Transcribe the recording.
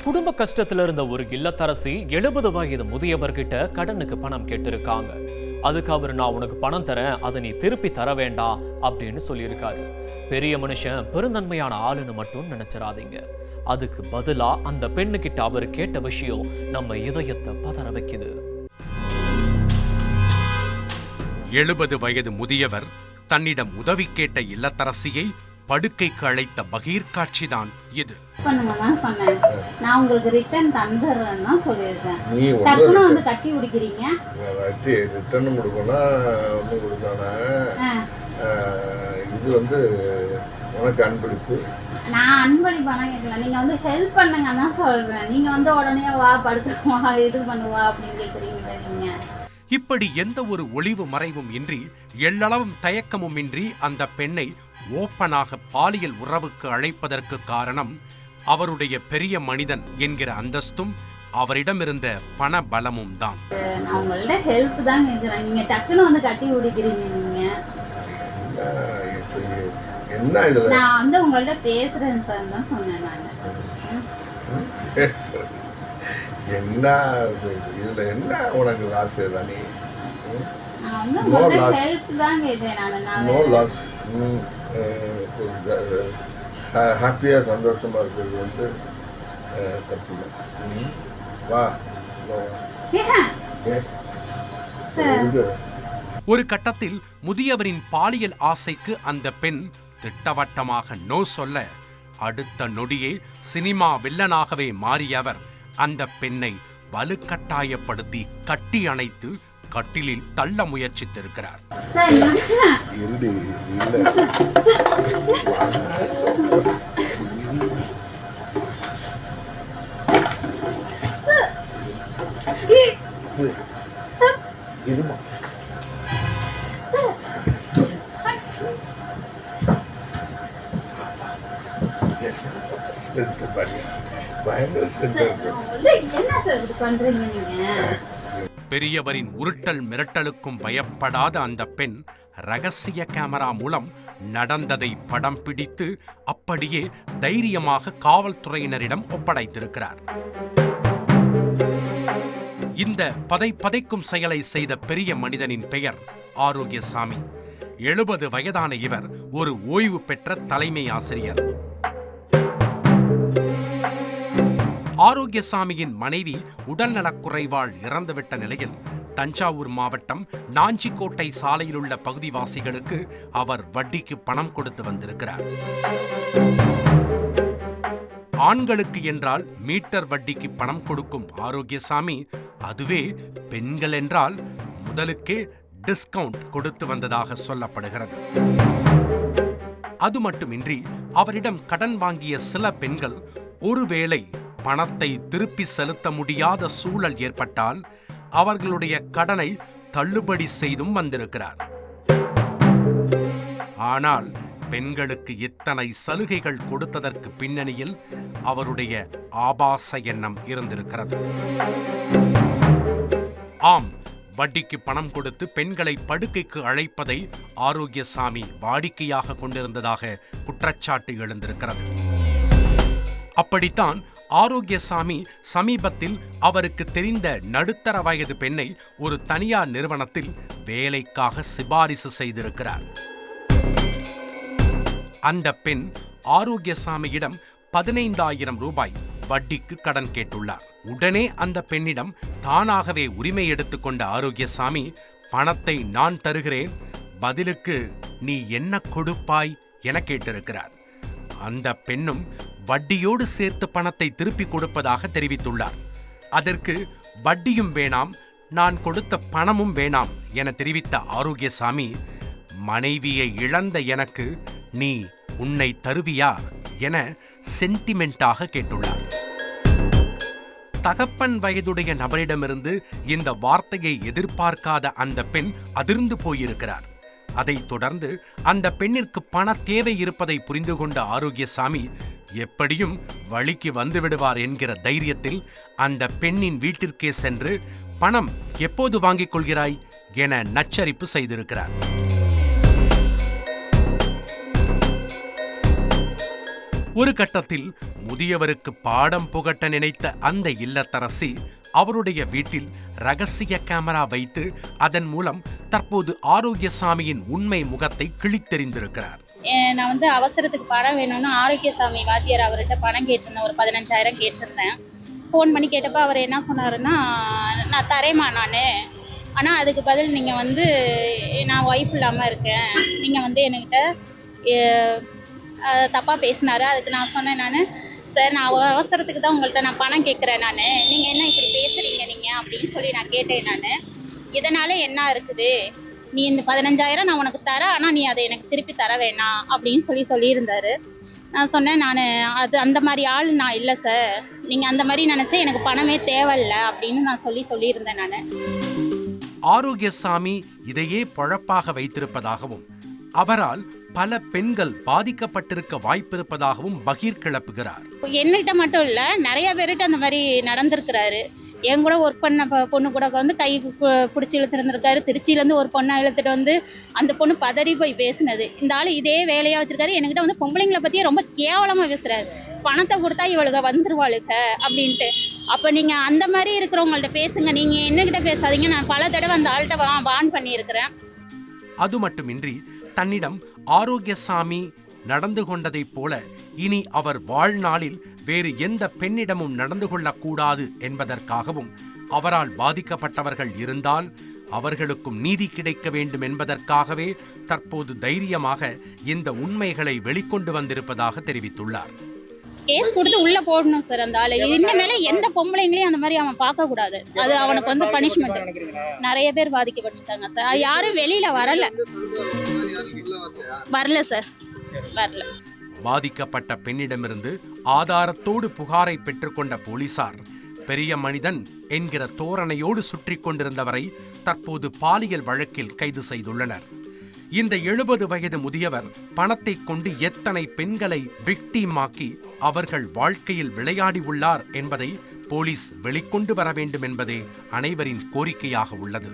குடும்ப கஷ்டத்துல இருந்த ஒரு இல்லத்தரசி 70 வயது முதியவர்கிட்ட கடனுக்கு பணம் கேட்டிருக்காங்க. அதுக்கு அவர் நான் உனக்கு பணம் தரேன், அதை நீ திருப்பி தர வேண்டாம் அப்படின்னு சொல்லியிருக்காரு. பெரிய மனுஷன் பெருந்தன்மையான ஆளுன்னு மட்டும் நினைச்சிடாதீங்க. அதுக்கு பதிலா அந்த பெண்ணுகிட்ட அவர் கேட்ட விஷயம் நம்ம இதயத்தை பதற வைக்குது. 70 வயது முதியவர் தன்னிடம் உதவி கேட்ட இல்லத்தரசியை படுக்கைக்கு அழைத்த பகீர் காட்சிதான் இது. சொன்னேன், நான் உங்களுக்கு ரிட்டர்ன் தந்துடுறேன்னா சொல்லியிருக்கேன். டக்குனு வந்து கட்டி குடிக்கிறீங்க. ரிட்டர்ன் கொடுக்கணும்னா ஒன்றும் கொடுத்தானே, இது வந்து உனக்கு அன்பளிப்பு. நான் அன்பளிப்பானா கேட்கல, நீங்க வந்து ஹெல்ப் பண்ணுங்க தான் சொல்றேன். நீங்க வந்து உடனே வா படுத்துவா இது பண்ணுவா அப்படின்னு கேட்குறீங்க. நீங்க இப்படி எந்த ஒரு ஒளிவு மறைவும் இன்றி எள்ளளவும் தயக்கமும் இன்றி அந்த பெண்ணை ஓப்பனாக பாலியல் உறவுக்கு அழைப்பதற்கு காரணம் அவருடைய பெரிய மனிதன் என்கிற அந்தஸ்தும் அவரிடமிருந்த பண பலமும் தான். நான் உங்கள்ட்ட ஹெல்ப் தான் கேட்கிறேன், நீங்க டக்குன்னு வந்து கட்டி குடிக்கிறீங்க. நீங்க என்ன இதுல நான் வந்து உங்கள்ட்ட பேசுறேன் சார் தான் சொன்னேன். என்ன இதுல என்ன உனக்கு லாஸ் தானே? நான் வந்து உங்கள்ட்ட ஹெல்ப் தான் கேட்டேன். நான் நோ லாஸ். ஹாப்பியா சந்தோஷமா இருக்கிறது வந்து தப்பு. வா ஒரு கட்டத்தில் முதியவரின் பாலியல் ஆசைக்கு அந்த பெண் திட்டவட்டமாக நோ சொல்ல, அடுத்த நொடியே சினிமா வில்லனாகவே மாறியவர் அந்த பெண்ணை வலுக்கட்டாயப்படுத்தி கட்டி அணைத்து கட்டிலில் தள்ள முயற்சித்திருக்கிறார். பெரியவரின் உருட்டல் மிரட்டலுக்கும் பயப்படாத அந்த பெண் ரகசிய கேமரா மூலம் நடந்ததை படம் பிடித்து அப்படியே தைரியமாக காவல்துறையினரிடம் ஒப்படைத்திருக்கிறார். இந்த பதைக்கும் செயலை செய்த பெரிய மனிதனின் பெயர் ஆரோக்கியசாமி. 70 வயதான இவர் ஒரு ஓய்வு பெற்ற தலைமை ஆசிரியர். ஆரோக்கியசாமியின் மனைவி உடல்நலக்குறைவால் இறந்துவிட்ட நிலையில் தஞ்சாவூர் மாவட்டம் நாஞ்சிக்கோட்டை சாலையில் உள்ள பகுதிவாசிகளுக்கு அவர் வட்டிக்கு பணம் கொடுத்து வந்திருக்கிறார். ஆண்களுக்கு என்றால் மீட்டர் வட்டிக்கு பணம் கொடுக்கும் ஆரோக்கியசாமி, அதுவே பெண்கள் என்றால் முதலுக்கே டிஸ்கவுண்ட் கொடுத்து வந்ததாக சொல்லப்படுகிறது. அது மட்டுமின்றி அவரிடம் கடன் வாங்கிய சில பெண்கள் ஒருவேளை பணத்தை திருப்பி செலுத்த முடியாத சூழல் ஏற்பட்டால் அவர்களுடைய கடனை தள்ளுபடி செய்தும் வந்திருக்கிறார். ஆனால் பெண்களுக்கு இத்தனை சலுகைகள் கொடுத்ததற்கு பின்னணியில் அவருடைய ஆபாச எண்ணம் இருந்திருக்கிறது. ஆம், வட்டிக்கு பணம் கொடுத்து பெண்களை படுக்கைக்கு அழைப்பதை ஆரோக்கியசாமி வாடிக்கையாக கொண்டிருந்ததாக குற்றச்சாட்டு எழுந்திருக்கிறது. அப்படித்தான் ஆரோக்கியசாமி சமீபத்தில் அவருக்கு தெரிந்த நடுத்தர வயது பெண்ணை ஒரு தனியார் நிறுவனத்தில் வேலைக்காக சிபாரிசு செய்திருக்கிறார். அந்த பெண் ஆரோக்கியசாமியிடம் 15,000 ரூபாய் வட்டிக்கு கடன் கேட்டுள்ளார். உடனே அந்த பெண்ணிடம் தானாகவே உரிமை எடுத்துக்கொண்ட ஆரோக்கியசாமி, பணத்தை நான் தருகிறேன், பதிலுக்கு நீ என்ன கொடுப்பாய் என கேட்டிருக்கிறார். அந்த பெண்ணும் வட்டியோடு சேர்த்து பணத்தை திருப்பி கொடுப்பதாக தெரிவித்துள்ளார். அதற்கு வட்டியும் வேணாம், நான் கொடுத்த பணமும் வேணாம் என தெரிவித்த ஆரோக்கியசாமி, மனைவியை இழந்த எனக்கு நீ உன்னை தருவியா என சென்டிமெண்டாக கேட்டுள்ளார். தகப்பன் வயதுடைய நபரிடமிருந்து இந்த வார்த்தையை எதிர்பார்க்காத அந்த பெண் அதிர்ந்து போயிருக்கிறார். அதைத் தொடர்ந்து அந்த பெண்ணிற்கு பண தேவை இருப்பதை புரிந்து கொண்ட ஆரோக்கியசாமி எப்படியும் வழிக்கு வந்து விடுவார் என்கிற தைரியத்தில் அந்த பெண்ணின் வீட்டிற்கே சென்று பணம் எப்போது வாங்கிக் கொள்கிறாய் என நச்சரிப்பு செய்திருக்கிறார். ஒரு கட்டத்தில் முதியவருக்கு பாடம் புகட்ட நினைத்த அந்த இல்லத்தரசி அவருடைய வீட்டில் ரகசிய கேமரா வைத்து அதன் மூலம் தற்போது ஆரோக்கியசாமியின் உண்மை முகத்தை கிழித்தெறிந்திருக்கிறார். நான் வந்து அவசரத்துக்கு பணம் வேணும்னு ஆரோக்கியசாமி வாத்தியார் அவர்கிட்ட பணம் கேட்டிருந்தேன். ஒரு 15,000 கேட்டிருந்தேன். ஃபோன் பண்ணி கேட்டப்போ அவர் என்ன சொன்னாருன்னா, நான் தரேம்மா நான், ஆனால் அதுக்கு பதில் நீங்கள் வந்து நான் ஒய்ஃப் இல்லாமல் இருக்கேன், நீங்கள் வந்து என்கிட்ட தப்பாக பேசினாரு. அதுக்கு நான் சொன்னேன், சார் நான் அவசரத்துக்கு தான் உங்கள்கிட்ட நான் பணம் கேட்குறேன், நீங்கள் என்ன இப்படி பேசுகிறீங்க நீங்கள் அப்படின்னு சொல்லி நான் கேட்டேன். இதனால் என்ன இருக்குது, நீ இந்த 15,000 நான் உனக்கு தரேன், ஆனால் நீ அதை எனக்கு திருப்பி தர வேணாம் அப்படின்னு சொல்லியிருந்தாரு. நான் சொன்னேன், அது அந்த மாதிரி ஆள் நான் இல்லை சார், நீங்கள் அந்த மாதிரி நினச்சா எனக்கு பணமே தேவையில்லை அப்படின்னு நான் சொல்லியிருந்தேன். ஆரோக்கியசாமி இதையே பழப்பாக வைத்திருப்பதாகவும் அவரால் பல பெண்கள் பாதிக்கப்பட்டிருக்க வாய்ப்பிருப்பதாகவும் பகீர் கிளப்புகிறார். என்கிட்ட மட்டும் இல்லை, நிறைய பேர்கிட்ட அந்த மாதிரி நடந்திருக்கிறாரு. என் கூட ஒர்க் பண்ண பொண்ணு கூட வந்து கை பிடிச்சி இழுத்துருந்துருக்காரு. திருச்சியிலேருந்து ஒரு பொண்ணை இழுத்துட்டு வந்து அந்த பொண்ணு பதறி போய் பேசினது. இந்த ஆள் இதே வேலையாக வச்சுருக்காரு. என்கிட்ட வந்து பொம்பளைங்களை பற்றியே ரொம்ப கேவலமாக பேசுகிறாரு. பணத்தை கொடுத்தா இவளுக வந்துருவாளுக அப்படின்ட்டு. அப்போ நீங்கள் அந்த மாதிரி இருக்கிறவங்கள்ட்ட பேசுங்க, நீங்கள் என்னகிட்ட பேசாதீங்க. நான் பல தடவை அந்த ஆள்கிட்ட வான் பண்ணியிருக்கிறேன். அது மட்டுமின்றி தன்னிடம் ஆரோக்கியசாமி நடந்து கொண்டதைப் போல இனி அவர் வாழ்நாளில் வேறு எந்த பெண்ணிடமும் நடந்து கொள்ளக்கூடாது என்பதற்காகவும் அவரால் பாதிக்கப்பட்டவர்கள் இருந்தால் அவர்களுக்கும் நீதி கிடைக்க வேண்டும் என்பதற்காகவே தற்போது தைரியமாக இந்த உண்மைகளை வெளிக்கொண்டு வந்திருப்பதாக தெரிவித்துள்ளார். கேஸ் கொடுத்து உள்ள போடணும் சார் அந்த ஆளு. இனிமேல எந்த பொம்பளைங்களையும் அந்த மாதிரி அவன் பார்க்க கூடாது. அது அவனுக்கு வந்து பனிஷ்மெண்ட். நிறைய பேர் பாதிக்கப்பட்டிருக்காங்க சார். யாரும் வெளியில வரல சார், வரல. பாதிக்கப்பட்ட பெண்ணிடமிருந்து ஆதாரத்தோடு புகாரை பெற்றுக்கொண்ட போலீசார் பெரிய மனிதன் என்கிற தோரணையோடு சுற்றி கொண்டிருந்தவரை தற்போது பாலியல் வழக்கில் கைது செய்துள்ளனர். இந்த 70 வயது முதியவர் பணத்தை கொண்டு எத்தனை பெண்களை விக்டிமாக்கி அவர்கள் வாழ்க்கையில் விளையாடி உள்ளார் என்பதை போலீஸ் வெளிக்கொண்டு வர வேண்டும் என்பதே அனைவரின் கோரிக்கையாக உள்ளது.